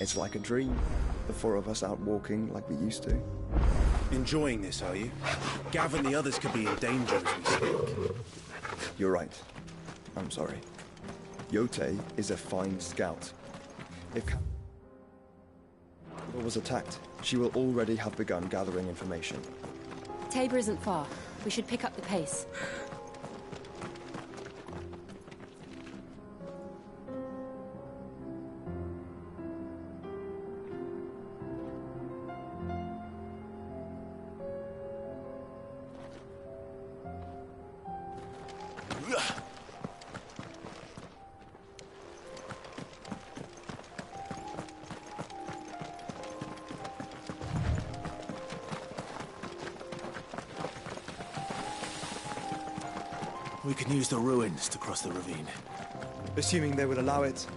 It's like a dream. The four of us out walking like we used to. Enjoying this, are you? Gav and the others could be in danger as we speak. You're right. I'm sorry. Yote is a fine scout. If Capital was attacked, she will already have begun gathering information. Tabor isn't far. We should pick up the pace. We can use the ruins to cross the ravine. Assuming they will allow it,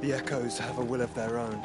the Echoes have a will of their own.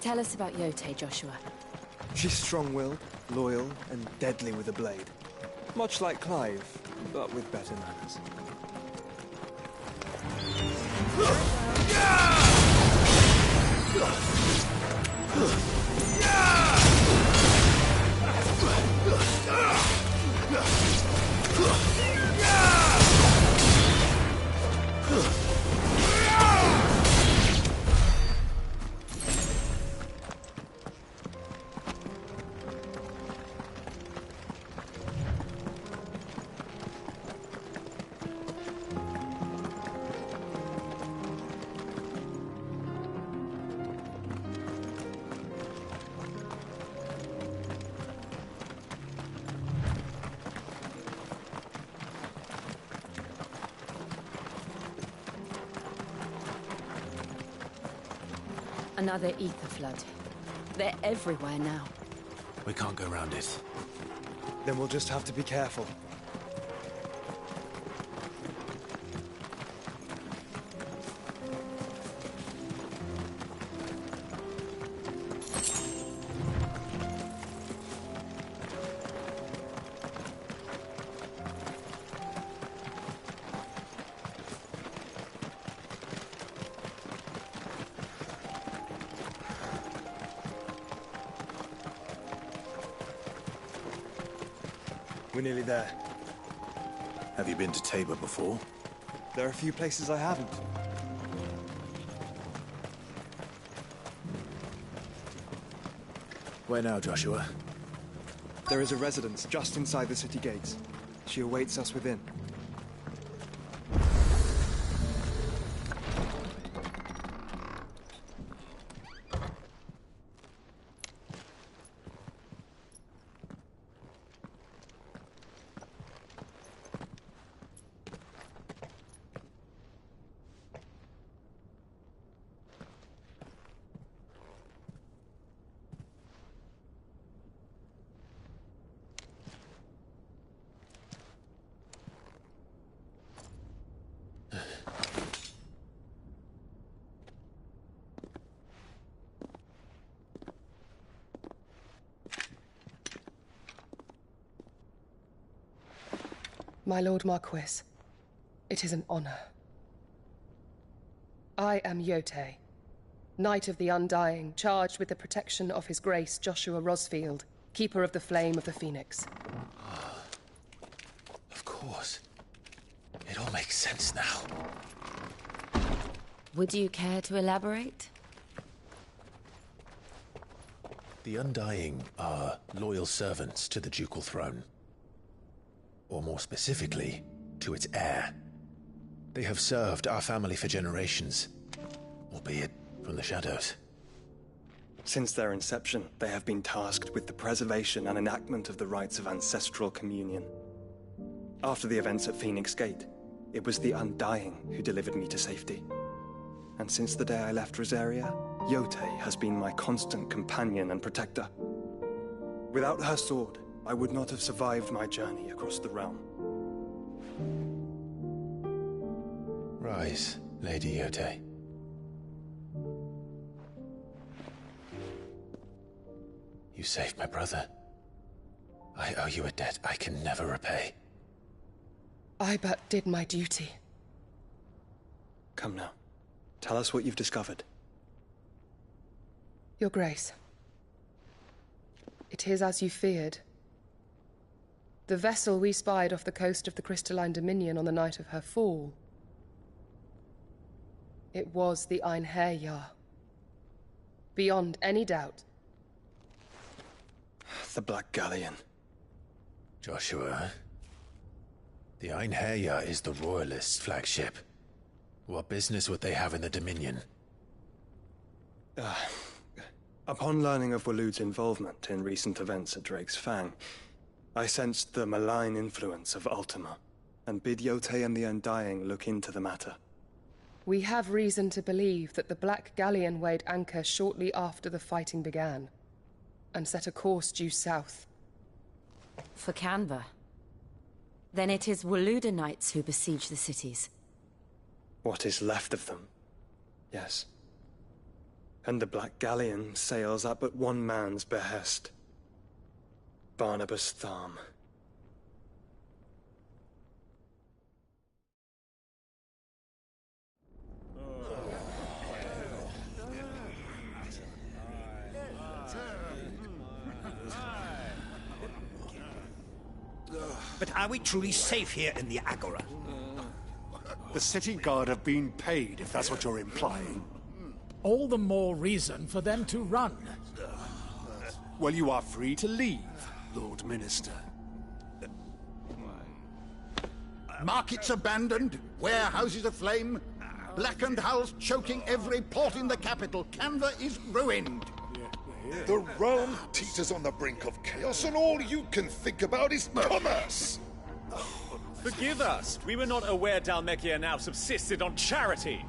Tell us about Yote, Joshua. She's strong-willed, loyal, and deadly with a blade. Much like Clive, but with better manners. Another ether flood. They're everywhere now. We can't go around it. Then we'll just have to be careful. We're nearly there. Have you been to Tabor before? There are a few places I haven't. Where now, Joshua? There is a residence just inside the city gates. She awaits us within. My Lord Marquis, it is an honor. I am Yote, Knight of the Undying, charged with the protection of His Grace Joshua Rosfield, Keeper of the Flame of the Phoenix. Of course. It all makes sense now. Would you care to elaborate? The Undying are loyal servants to the ducal throne. Or more specifically, to its heir. They have served our family for generations, albeit from the shadows. Since their inception, they have been tasked with the preservation and enactment of the rites of ancestral communion. After the events at Phoenix Gate, it was the Undying who delivered me to safety. And since the day I left Rosaria, Yote has been my constant companion and protector. Without her sword, I would not have survived my journey across the realm. Rise, Lady Yote. You saved my brother. I owe you a debt I can never repay. I but did my duty. Come now. Tell us what you've discovered. Your Grace. It is as you feared. The vessel we spied off the coast of the Crystalline Dominion on the night of her fall. It was the Einherjar. Beyond any doubt. The Black Galleon. Joshua, the Einherjar is the Royalists' flagship. What business would they have in the Dominion? Upon learning of Waloed's involvement in recent events at Drake's Fang, I sensed the malign influence of Ultima, and bid Yote and the Undying look into the matter. We have reason to believe that the Black Galleon weighed anchor shortly after the fighting began, and set a course due south. For Canva. Then it is Waloed Knights who besiege the cities. What is left of them, yes. And the Black Galleon sails at but one man's behest. Barnabas Tharm. But are we truly safe here in the Agora? The city guard have been paid, if that's what you're implying. All the more reason for them to run. Well, you are free to leave, Lord Minister. Markets abandoned, warehouses aflame, blackened hulls choking every port in the capital. Canva is ruined. The realm teeters on the brink of chaos, and all you can think about is commerce! Forgive us! We were not aware Dhalmekia now subsisted on charity!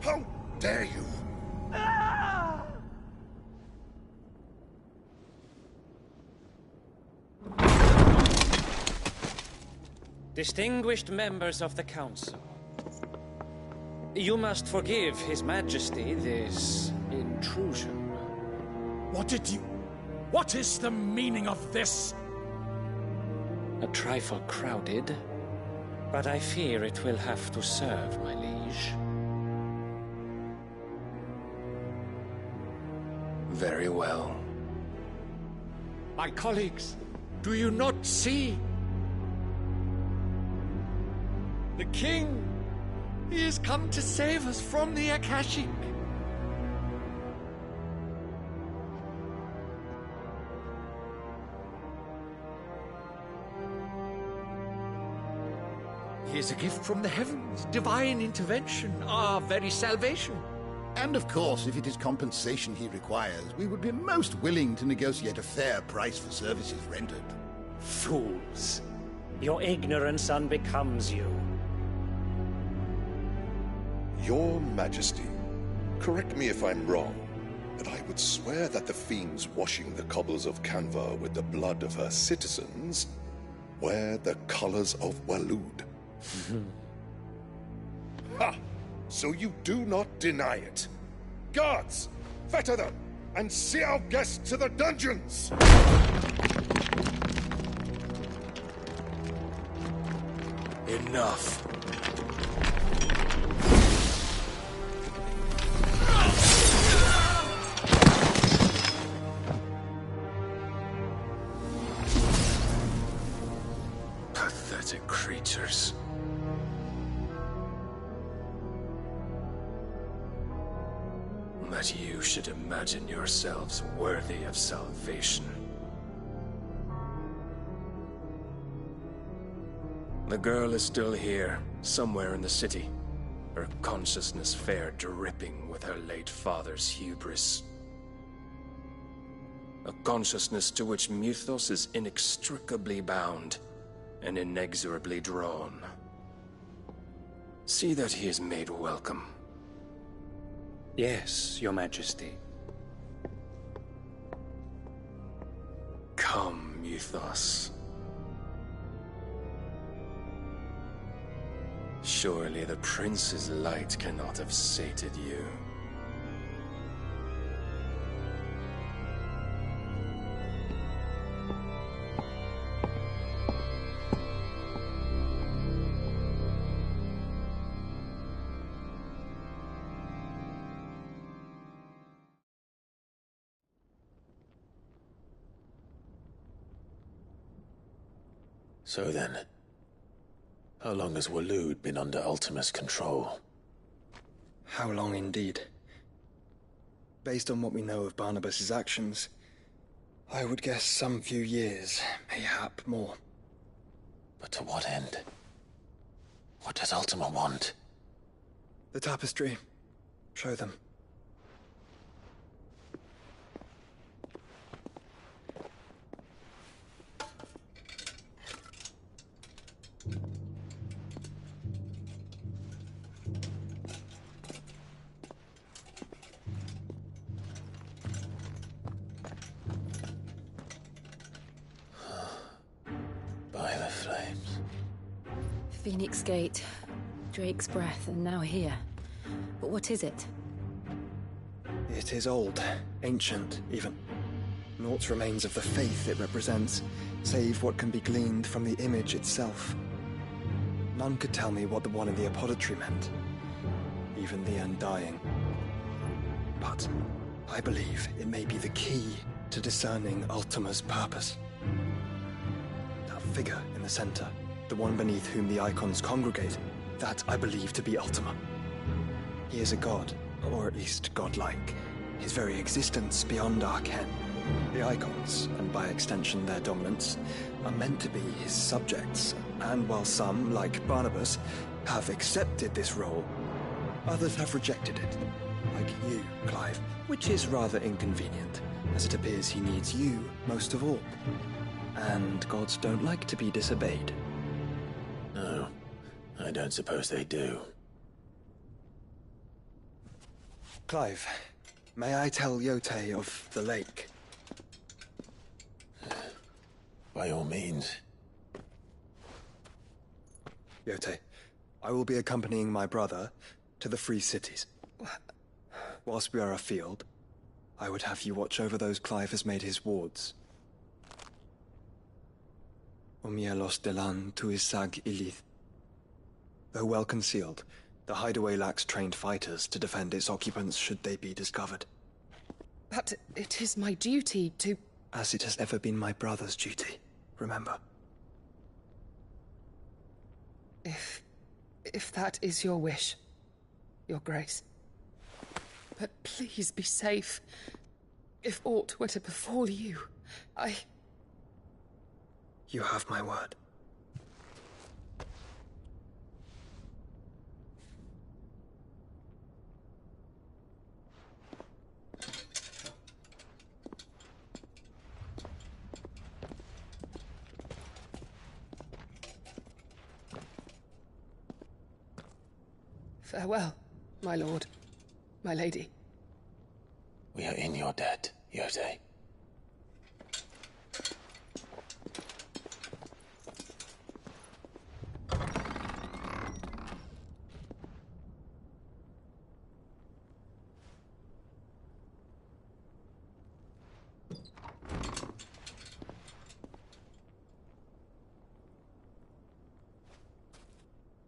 How dare you! Distinguished members of the Council, you must forgive His Majesty this intrusion. What is the meaning of this? A trifle crowded, but I fear it will have to serve, my liege. Very well. My colleagues, do you not see? The King! He has come to save us from the Akashic! He is a gift from the heavens, divine intervention, our very salvation. And of course, if it is compensation he requires, we would be most willing to negotiate a fair price for services rendered. Fools! Your ignorance unbecomes you. Your Majesty, correct me if I'm wrong, but I would swear that the fiends washing the cobbles of Canva with the blood of her citizens wear the colors of Waloed. Ha! So you do not deny it. Guards, fetter them, and see our guests to the dungeons! Enough. Pathetic creatures. That you should imagine yourselves worthy of salvation. The girl is still here, somewhere in the city. Her consciousness fair dripping with her late father's hubris. A consciousness to which Mythos is inextricably bound and inexorably drawn. See that he is made welcome. Yes, Your Majesty. Come, Mythos. Surely the prince's light cannot have sated you. So then, how long has Waloed been under Ultima's control? How long indeed? Based on what we know of Barnabas's actions, I would guess some few years, mayhap more. But to what end? What does Ultima want? The tapestry. Show them. By the flames. Phoenix Gate, Drake's Breath, and now here. But what is it? It is old, ancient, even. Naught remains of the faith it represents, save what can be gleaned from the image itself. None could tell me what the one in the apothecary meant, even the Undying. But I believe it may be the key to discerning Ultima's purpose. That figure in the center, the one beneath whom the icons congregate, that I believe to be Ultima. He is a god, or at least godlike, his very existence beyond our ken. The icons, and by extension their dominants, are meant to be his subjects, and while some, like Barnabas, have accepted this role, others have rejected it, like you, Clive, which is rather inconvenient, as it appears he needs you most of all. And gods don't like to be disobeyed. No, I don't suppose they do. Clive, may I tell Yote of the lake? By all means. Yote, I will be accompanying my brother to the Free Cities. Whilst we are afield, I would have you watch over those Clive has made his wards. Omielos delan tuisag ilith. Though well concealed, the hideaway lacks trained fighters to defend its occupants should they be discovered. But it is my duty to... As it has ever been my brother's duty, remember. If that is your wish, Your Grace. But please be safe. If aught were to befall you, You have my word. Farewell, my lord, my lady. We are in your debt, Yote.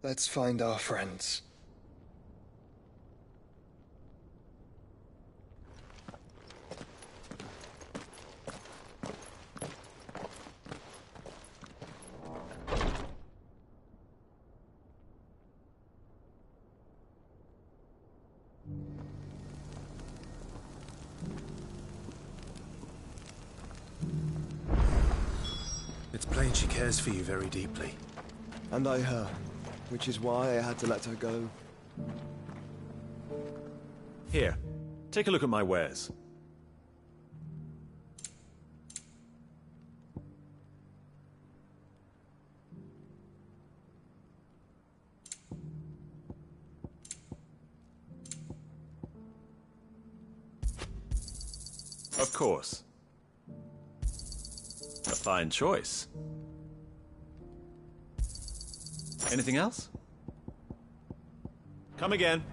Let's find our friends. It's plain she cares for you very deeply. And I her, which is why I had to let her go. Here, take a look at my wares. Of course. A fine choice. Anything else? Come again.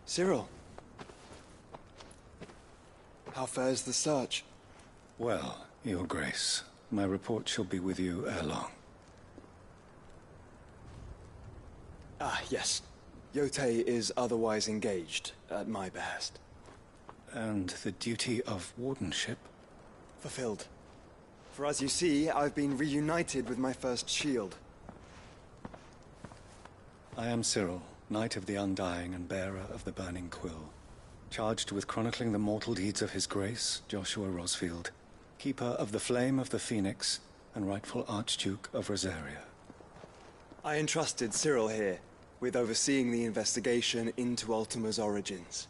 Cyril. How fares the search? Well, Your Grace, my report shall be with you ere long. Ah, yes. Yotei is otherwise engaged, at my behest. And the duty of wardenship? Fulfilled. For as you see, I've been reunited with my first shield. I am Cyril, Knight of the Undying and bearer of the Burning Quill, charged with chronicling the mortal deeds of His Grace, Joshua Rosfield, keeper of the Flame of the Phoenix and rightful Archduke of Rosaria. I entrusted Cyril here with overseeing the investigation into Ultima's origins.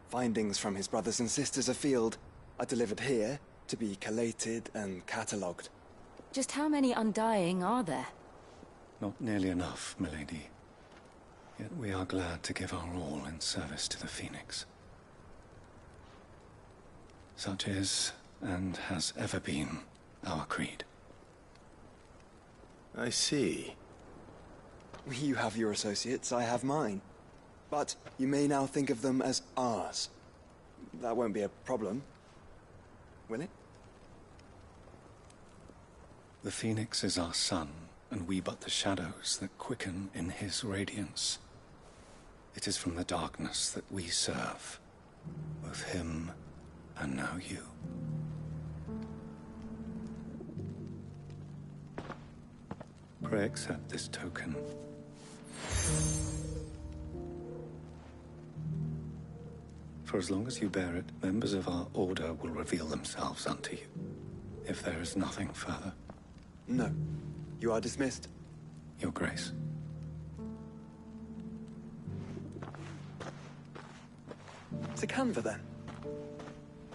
Findings from his brothers and sisters afield are delivered here to be collated and catalogued. Just how many Undying are there? Not nearly enough, milady. Yet we are glad to give our all in service to the Phoenix. Such is, and has ever been, our creed. I see. You have your associates, I have mine. But you may now think of them as ours. That won't be a problem, will it? The Phoenix is our sun, and we but the shadows that quicken in his radiance. It is from the darkness that we serve, both him and now you. Pray accept this token. For as long as you bear it, members of our order will reveal themselves unto you. If there is nothing further. No. You are dismissed. Your Grace. To Canva, then.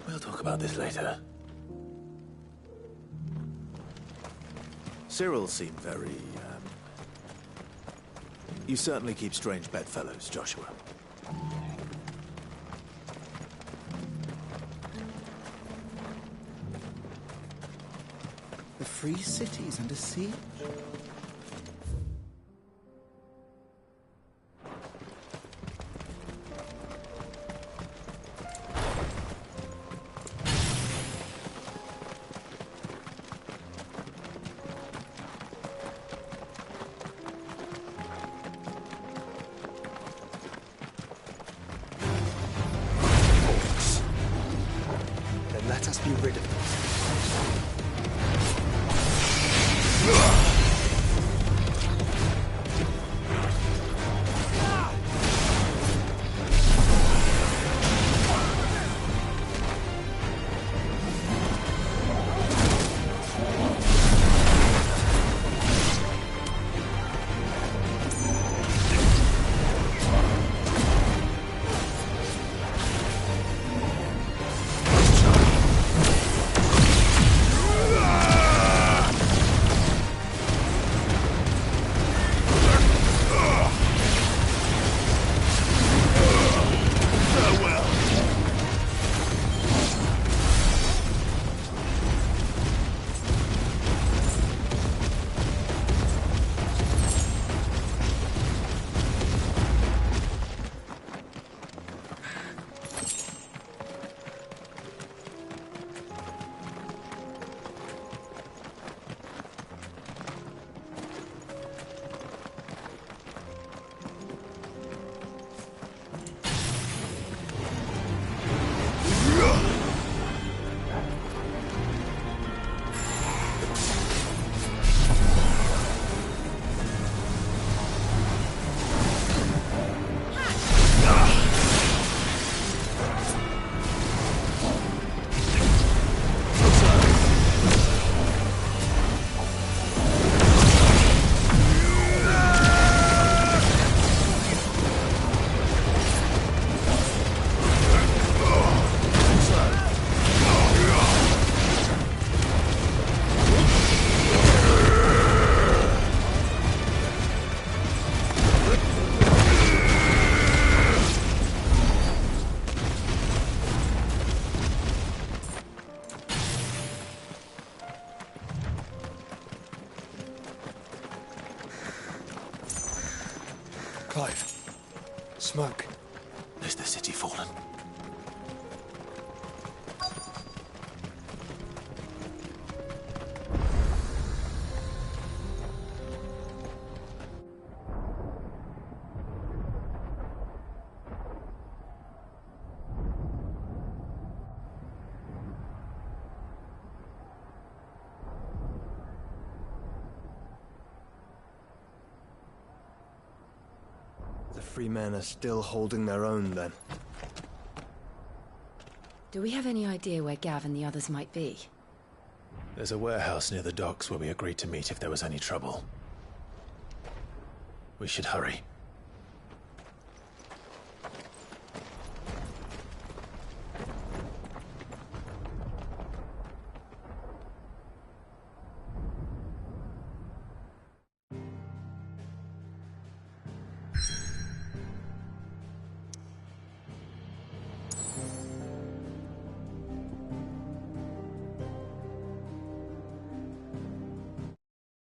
We'll talk about this later. Cyril seemed very, You certainly keep strange bedfellows, Joshua. The free city's under siege. Then let us be rid of them. Clive. Smoke. Is the city fallen? The free men are still holding their own, then. Do we have any idea where Gav and the others might be? There's a warehouse near the docks where we agreed to meet if there was any trouble. We should hurry.